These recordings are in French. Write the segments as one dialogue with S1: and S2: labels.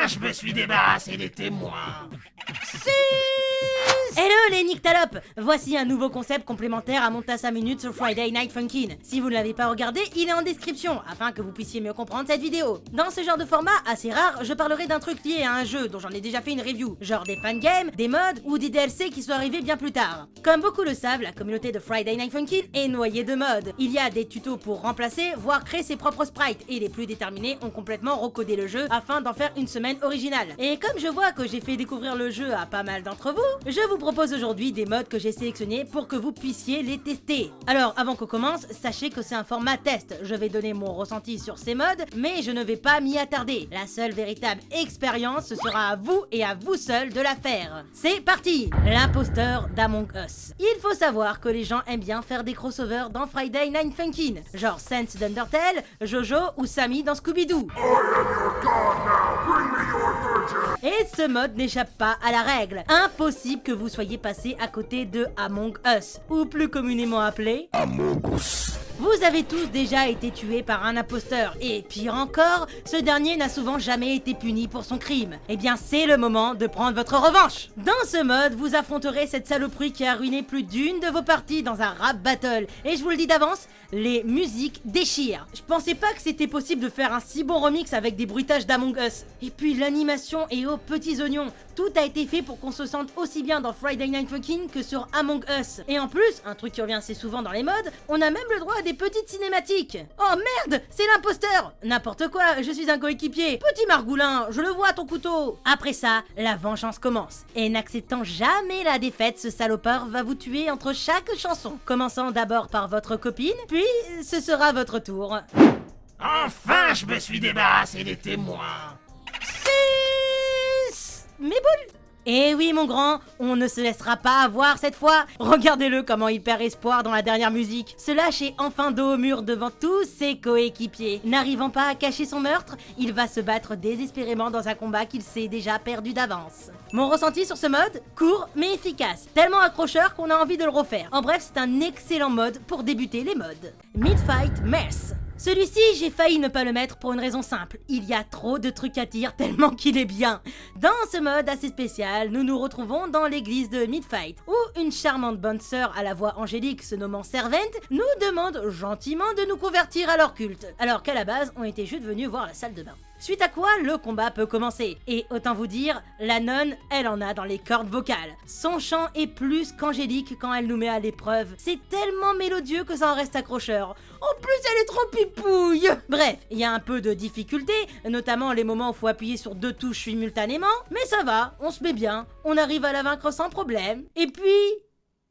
S1: Enfin, je me suis débarrassé des témoins.
S2: Hello les nyctalopes! Voici un nouveau concept complémentaire à monter à 5 minutes sur Friday Night Funkin'. Si vous ne l'avez pas regardé, il est en description, afin que vous puissiez mieux comprendre cette vidéo. Dans ce genre de format assez rare, je parlerai d'un truc lié à un jeu dont j'en ai déjà fait une review, genre des fangames, des mods ou des DLC qui sont arrivés bien plus tard. Comme beaucoup le savent, la communauté de Friday Night Funkin' est noyée de mods. Il y a des tutos pour remplacer, voire créer ses propres sprites, et les plus déterminés ont complètement recodé le jeu afin d'en faire une semaine originale. Et comme je vois que j'ai fait découvrir le jeu à pas mal d'entre vous, je vous propose aujourd'hui des mods que j'ai sélectionnés pour que vous puissiez les tester. Alors avant qu'on commence, sachez que c'est un format test. Je vais donner mon ressenti sur ces mods, mais je ne vais pas m'y attarder. La seule véritable expérience, ce sera à vous et à vous seul de la faire. C'est parti! L'imposteur d'Among Us. Il faut savoir que les gens aiment bien faire des crossovers dans Friday Night Funkin', genre Sense d'Undertale, Jojo ou Sammy dans Scooby-Doo. Et ce mode n'échappe pas à la règle. Impossible que vous soyez passé à côté de Among Us, ou plus communément appelé Among Us. Vous avez tous déjà été tués par un imposteur, et pire encore, ce dernier n'a souvent jamais été puni pour son crime. Eh bien c'est le moment de prendre votre revanche. Dans ce mode, vous affronterez cette saloperie qui a ruiné plus d'une de vos parties dans un rap battle, et je vous le dis d'avance, les musiques déchirent. Je pensais pas que c'était possible de faire un si bon remix avec des bruitages d'Among Us. Et puis l'animation est aux petits oignons. Tout a été fait pour qu'on se sente aussi bien dans Friday Night Funkin' que sur Among Us. Et en plus, un truc qui revient assez souvent dans les modes, on a même le droit à des petites cinématiques. Oh merde, c'est l'imposteur! N'importe quoi, je suis un coéquipier. Petit margoulin, je le vois ton couteau. Après ça, la vengeance commence. Et n'acceptant jamais la défaite, ce salopard va vous tuer entre chaque chanson. Commençant d'abord par votre copine, puis ce sera votre tour.
S1: Enfin, je me suis débarrassé des témoins.
S2: Mes boules! Eh oui mon grand, on ne se laissera pas avoir cette fois. Regardez-le comment il perd espoir dans la dernière musique. Se lâche est enfin dos au mur devant tous ses coéquipiers. N'arrivant pas à cacher son meurtre, il va se battre désespérément dans un combat qu'il sait déjà perdu d'avance. Mon ressenti sur ce mode, court mais efficace. Tellement accrocheur qu'on a envie de le refaire. En bref, c'est un excellent mode pour débuter les modes. Mid-fight Mess. Celui-ci, j'ai failli ne pas le mettre pour une raison simple. Il y a trop de trucs à dire tellement qu'il est bien. Dans ce mode assez spécial, nous nous retrouvons dans l'église de Midfight, où une charmante bonne sœur à la voix angélique se nommant Servant nous demande gentiment de nous convertir à leur culte, alors qu'à la base, on était juste venus voir la salle de bain. Suite à quoi, le combat peut commencer. Et autant vous dire, la nonne, elle en a dans les cordes vocales. Son chant est plus qu'angélique quand elle nous met à l'épreuve. C'est tellement mélodieux que ça en reste accrocheur. En plus, elle est trop pipouille. Bref, il y a un peu de difficulté, notamment les moments où il faut appuyer sur 2 touches simultanément. Mais ça va, on se met bien, on arrive à la vaincre sans problème. Et puis...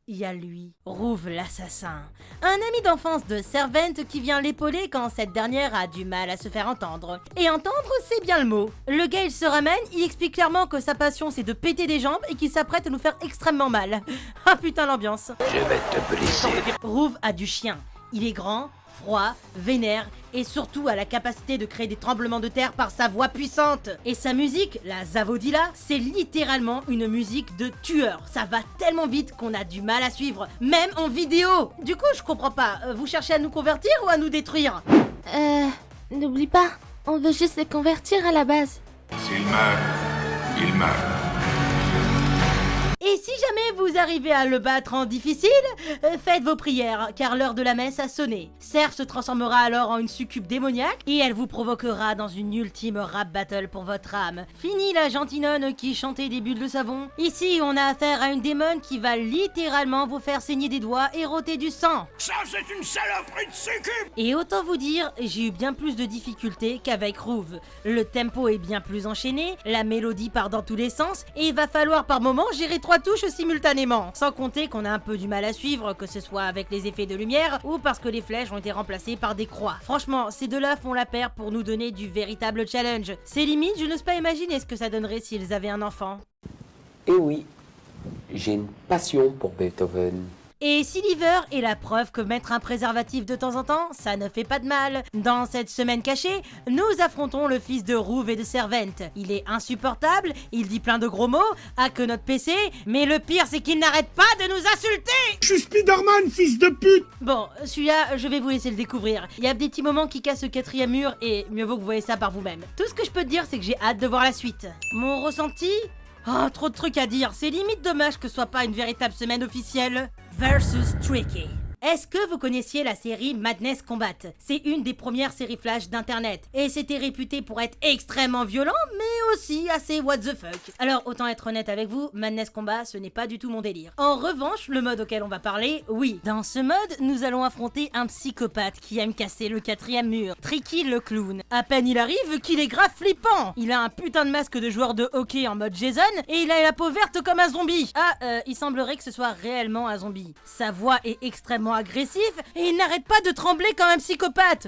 S2: il y a lui, Rouve l'assassin, un ami d'enfance de Servant qui vient l'épauler quand cette dernière a du mal à se faire entendre. Et entendre, c'est bien le mot. Le gars, il se ramène, il explique clairement que sa passion c'est de péter des jambes et qu'il s'apprête à nous faire extrêmement mal. Ah putain l'ambiance.
S3: Je vais te blesser.
S2: Rouve a du chien. Il est grand, froid, vénère et surtout a la capacité de créer des tremblements de terre par sa voix puissante. Et sa musique, la Zavodila, c'est littéralement une musique de tueur. Ça va tellement vite qu'on a du mal à suivre, même en vidéo. Du coup, je comprends pas, vous cherchez à nous convertir ou à nous détruire?
S4: N'oublie pas, on veut juste les convertir à la base.
S3: S'il meurt, il meurt.
S2: Et si jamais vous arrivez à le battre en difficile, faites vos prières, car l'heure de la messe a sonné. Serre se transformera alors en une succube démoniaque, et elle vous provoquera dans une ultime rap battle pour votre âme. Fini la gentille nonne qui chantait des bulles de savon. Ici, on a affaire à une démon qui va littéralement vous faire saigner des doigts et rôter du sang.
S1: Ça, c'est une saloperie de succube.
S2: Et autant vous dire, j'ai eu bien plus de difficultés qu'avec Rouve. Le tempo est bien plus enchaîné, la mélodie part dans tous les sens, et il va falloir par moments gérer 3 touches simultanément. Sans compter qu'on a un peu du mal à suivre, que ce soit avec les effets de lumière ou parce que les flèches ont été remplacées par des croix. Franchement, ces deux-là font la paire pour nous donner du véritable challenge. C'est limite, je n'ose pas imaginer ce que ça donnerait s'ils avaient un enfant.
S5: Et oui, j'ai une passion pour Beethoven.
S2: Et si l'hiver est la preuve que mettre un préservatif de temps en temps, ça ne fait pas de mal. Dans cette semaine cachée, nous affrontons le fils de Rouve et de Servente. Il est insupportable, il dit plein de gros mots, a que notre PC, mais le pire c'est qu'il n'arrête pas de nous insulter.
S1: Je suis Spider-Man, fils de pute!
S2: Bon, celui-là, je vais vous laisser le découvrir. Il y a des petits moments qui cassent le 4e mur et mieux vaut que vous voyez ça par vous-même. Tout ce que je peux te dire, c'est que j'ai hâte de voir la suite. Mon ressenti? Oh, trop de trucs à dire, c'est limite dommage que ce soit pas une véritable semaine officielle. Versus Tricky. Est-ce que vous connaissiez la série Madness Combat? C'est une des premières séries flash d'internet, et c'était réputé pour être extrêmement violent, mais aussi assez what the fuck. Alors autant être honnête avec vous, Madness Combat ce n'est pas du tout mon délire. En revanche, le mode auquel on va parler, oui. Dans ce mode, nous allons affronter un psychopathe qui aime casser le 4e mur, Tricky le clown. À peine il arrive qu'il est grave flippant. Il a un putain de masque de joueur de hockey en mode Jason, et il a la peau verte comme un zombie. Il semblerait que ce soit réellement un zombie. Sa voix est extrêmement agressif et il n'arrête pas de trembler comme un psychopathe.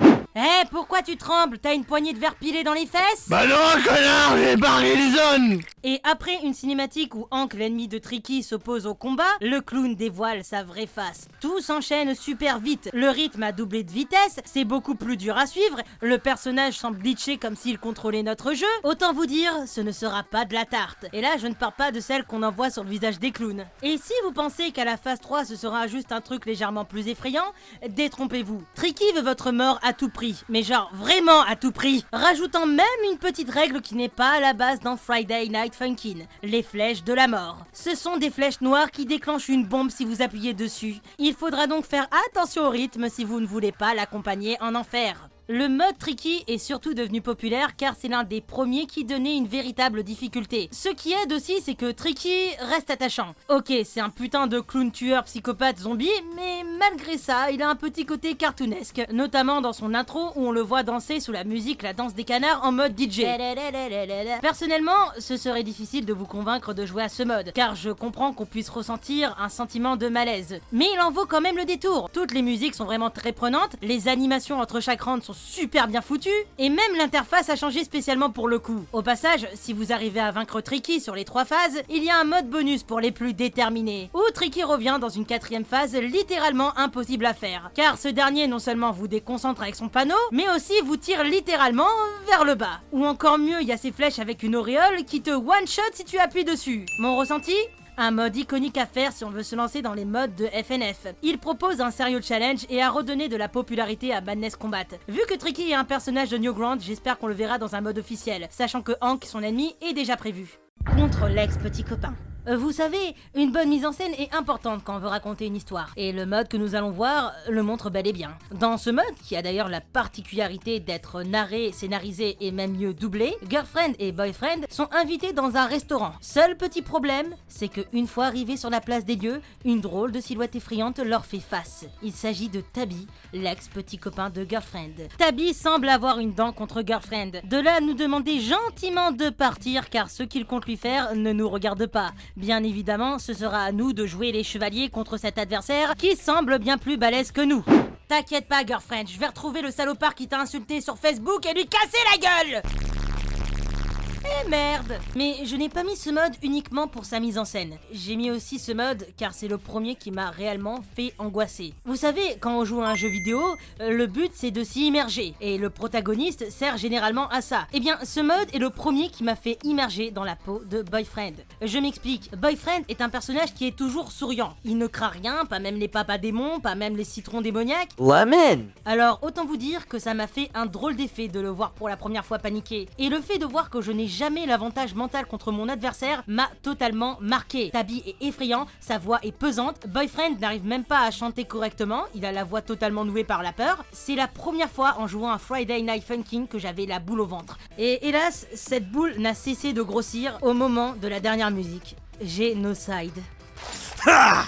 S2: Pourquoi tu trembles? T'as une poignée de verre pilée dans les fesses?
S1: Bah non, connard, j'ai barré les zones!
S2: Et après une cinématique où Hank, l'ennemi de Tricky, s'oppose au combat, le clown dévoile sa vraie face. Tout s'enchaîne super vite, le rythme a doublé de vitesse, c'est beaucoup plus dur à suivre, le personnage semble glitcher comme s'il contrôlait notre jeu. Autant vous dire, ce ne sera pas de la tarte. Et là, je ne parle pas de celle qu'on envoie sur le visage des clowns. Et si vous pensez qu'à la phase 3, ce sera juste un truc légèrement plus effrayant, détrompez-vous. Tricky veut votre mort à tout prix, mais genre vraiment à tout prix. Rajoutant même une petite règle qui n'est pas à la base dans Friday Night Funkin', les flèches de la mort. Ce sont des flèches noires qui déclenchent une bombe si vous appuyez dessus. Il faudra donc faire attention au rythme si vous ne voulez pas l'accompagner en enfer. Le mode Tricky est surtout devenu populaire car c'est l'un des premiers qui donnait une véritable difficulté. Ce qui aide aussi, c'est que Tricky reste attachant. Ok, c'est un putain de clown tueur psychopathe zombie, mais malgré ça, il a un petit côté cartoonesque, notamment dans son intro où on le voit danser sous la musique La Danse des Canards en mode DJ. Personnellement, ce serait difficile de vous convaincre de jouer à ce mode, car je comprends qu'on puisse ressentir un sentiment de malaise. Mais il en vaut quand même le détour. Toutes les musiques sont vraiment très prenantes, les animations entre chaque round sont super bien foutu, et même l'interface a changé spécialement pour le coup. Au passage, si vous arrivez à vaincre Tricky sur les 3 phases, il y a un mode bonus pour les plus déterminés, où Tricky revient dans une 4e phase littéralement impossible à faire, car ce dernier non seulement vous déconcentre avec son panneau, mais aussi vous tire littéralement vers le bas. Ou encore mieux, il y a ces flèches avec une auréole qui te one-shot si tu appuies dessus. Mon ressenti ? Un mode iconique à faire si on veut se lancer dans les modes de FNF. Il propose un sérieux challenge et a redonné de la popularité à Madness Combat. Vu que Tricky est un personnage de Newgrounds, j'espère qu'on le verra dans un mode officiel, sachant que Hank, son ennemi, est déjà prévu. Contre l'ex-petit copain. Vous savez, une bonne mise en scène est importante quand on veut raconter une histoire, et le mode que nous allons voir le montre bel et bien. Dans ce mode, qui a d'ailleurs la particularité d'être narré, scénarisé et même mieux doublé, Girlfriend et Boyfriend sont invités dans un restaurant. Seul petit problème, c'est que une fois arrivés sur la place des lieux, une drôle de silhouette effrayante leur fait face. Il s'agit de Tabby, l'ex-petit copain de Girlfriend. Tabby semble avoir une dent contre Girlfriend. De là à nous demander gentiment de partir car ce qu'il compte lui faire ne nous regarde pas. Bien évidemment, ce sera à nous de jouer les chevaliers contre cet adversaire qui semble bien plus balèze que nous. T'inquiète pas, Girlfriend, je vais retrouver le salopard qui t'a insulté sur Facebook et lui casser la gueule! Eh merde! Mais je n'ai pas mis ce mode uniquement pour sa mise en scène. J'ai mis aussi ce mode car c'est le premier qui m'a réellement fait angoisser. Vous savez, quand on joue à un jeu vidéo, le but c'est de s'y immerger. Et le protagoniste sert généralement à ça. Eh bien, ce mode est le premier qui m'a fait immerger dans la peau de Boyfriend. Je m'explique. Boyfriend est un personnage qui est toujours souriant. Il ne craint rien, pas même les papas démons, pas même les citrons démoniaques.
S5: Amen.
S2: Alors, autant vous dire que ça m'a fait un drôle d'effet de le voir pour la première fois paniquer. Et le fait de voir que je n'ai jamais l'avantage mental contre mon adversaire m'a totalement marqué. Tabby est effrayant, sa voix est pesante, Boyfriend n'arrive même pas à chanter correctement, il a la voix totalement nouée par la peur. C'est la première fois en jouant à Friday Night Funkin' que j'avais la boule au ventre. Et hélas, cette boule n'a cessé de grossir au moment de la dernière musique. Génocide.
S1: Ah!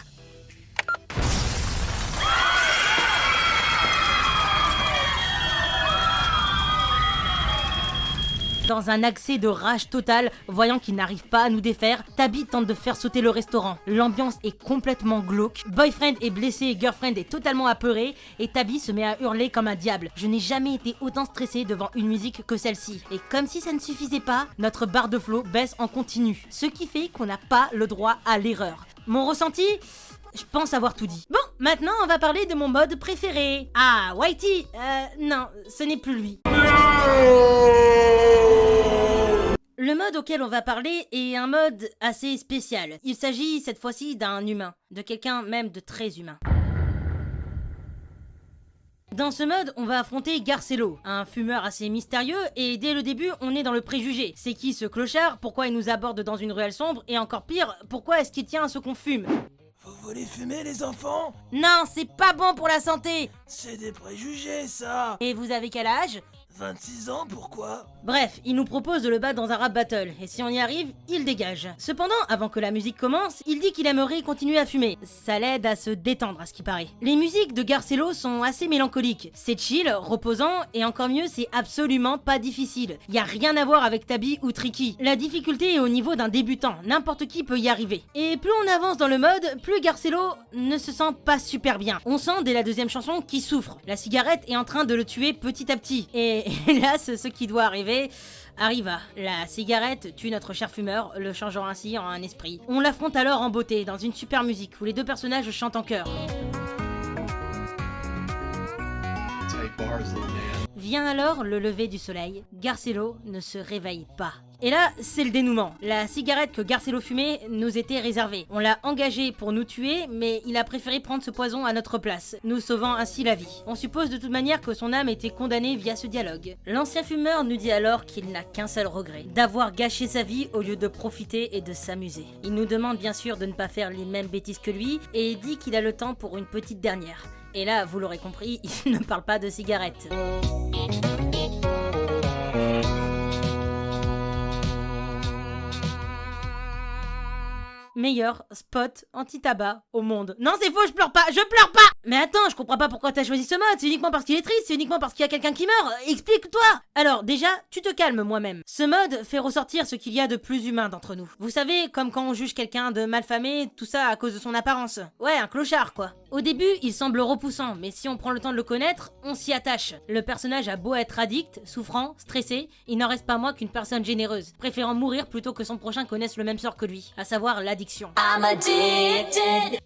S2: Dans un accès de rage totale, voyant qu'il n'arrive pas à nous défaire, Tabby tente de faire sauter le restaurant. L'ambiance est complètement glauque, Boyfriend est blessé et Girlfriend est totalement apeurée, et Tabby se met à hurler comme un diable. Je n'ai jamais été autant stressée devant une musique que celle-ci. Et comme si ça ne suffisait pas, notre barre de flow baisse en continu, ce qui fait qu'on n'a pas le droit à l'erreur. Mon ressenti ? je pense avoir tout dit. Bon, maintenant on va parler de mon mode préféré. Ah, Whitey, non, ce n'est plus lui. Le mode auquel on va parler est un mode assez spécial. Il s'agit cette fois-ci d'un humain, de quelqu'un même de très humain. Dans ce mode, on va affronter Garcello, un fumeur assez mystérieux, et dès le début, on est dans le préjugé. C'est qui ce clochard? Pourquoi il nous aborde dans une ruelle sombre? Et encore pire, pourquoi est-ce qu'il tient à ce qu'on fume?
S1: Vous voulez fumer, les enfants?
S2: Non, c'est pas bon pour la santé!
S1: C'est des préjugés, ça.
S2: Et vous avez quel âge?
S1: 26 ans, pourquoi?
S2: Bref, il nous propose de le battre dans un rap battle, et si on y arrive, il dégage. Cependant, avant que la musique commence, il dit qu'il aimerait continuer à fumer. Ça l'aide à se détendre à ce qui paraît. Les musiques de Garcello sont assez mélancoliques. C'est chill, reposant, et encore mieux, c'est absolument pas difficile. Y a rien à voir avec Tabi ou Tricky. La difficulté est au niveau d'un débutant, n'importe qui peut y arriver. Et plus on avance dans le mode, plus Garcello ne se sent pas super bien. On sent dès la deuxième chanson qu'il souffre. La cigarette est en train de le tuer petit à petit. Et hélas, ce qui doit arriver arriva. La cigarette tue notre cher fumeur, le changeant ainsi en un esprit. On l'affronte alors en beauté, dans une super musique, où les deux personnages chantent en chœur. Vient alors le lever du soleil. Garcello ne se réveille pas. Et là, c'est le dénouement. La cigarette que Garcello fumait nous était réservée. On l'a engagé pour nous tuer, mais il a préféré prendre ce poison à notre place, nous sauvant ainsi la vie. On suppose de toute manière que son âme était condamnée via ce dialogue. L'ancien fumeur nous dit alors qu'il n'a qu'un seul regret, d'avoir gâché sa vie au lieu de profiter et de s'amuser. Il nous demande bien sûr de ne pas faire les mêmes bêtises que lui, et dit qu'il a le temps pour une petite dernière. Et là, vous l'aurez compris, il ne parle pas de cigarette. Meilleur spot anti-tabac au monde. Non, c'est faux, je pleure pas! Mais attends, je comprends pas pourquoi t'as choisi ce mode, c'est uniquement parce qu'il est triste, c'est uniquement parce qu'il y a quelqu'un qui meurt, explique-toi! Alors, déjà, tu te calmes moi-même. Ce mode fait ressortir ce qu'il y a de plus humain d'entre nous. Vous savez, comme quand on juge quelqu'un de malfamé, tout ça à cause de son apparence. Ouais, un clochard, quoi. Au début, il semble repoussant, mais si on prend le temps de le connaître, on s'y attache. Le personnage a beau être addict, souffrant, stressé, il n'en reste pas moins qu'une personne généreuse, préférant mourir plutôt que son prochain connaisse le même sort que lui, à savoir l'addiction.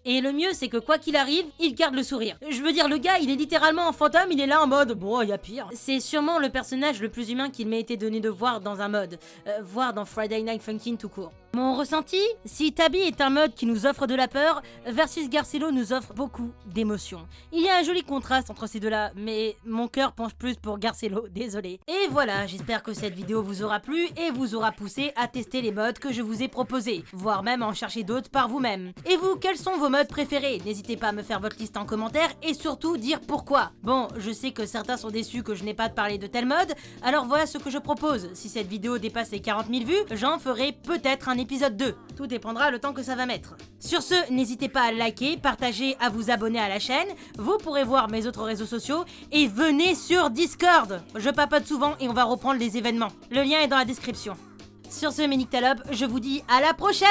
S2: Et le mieux, c'est que quoi qu'il arrive, il garde le sourire. Je veux dire, le gars, il est littéralement en fantôme, il est là en mode bon, y a pire. C'est sûrement le personnage le plus humain qu'il m'ait été donné de voir dans un mode, voire dans Friday Night Funkin' tout court. Mon ressenti, si Tabi est un mode qui nous offre de la peur, versus Garcello nous offre beaucoup d'émotions. Il y a un joli contraste entre ces deux-là, mais mon cœur penche plus pour Garcello, désolé. Et voilà, j'espère que cette vidéo vous aura plu et vous aura poussé à tester les modes que je vous ai proposés, voire même à en chercher d'autres par vous-même. Et vous, quels sont vos modes préférés? N'hésitez pas à me faire votre liste en commentaire et surtout dire pourquoi. Bon, je sais que certains sont déçus que je n'ai pas parlé de tel mode, alors voilà ce que je propose. Si cette vidéo dépasse les 40 000 vues, j'en ferai peut-être un épisode 2. Tout dépendra le temps que ça va mettre. Sur ce, n'hésitez pas à liker, partager, à vous abonner à la chaîne. Vous pourrez voir mes autres réseaux sociaux et venez sur Discord. Je papote souvent et on va reprendre les événements. Le lien est dans la description. Sur ce, mes Nyctalopes, je vous dis à la prochaine!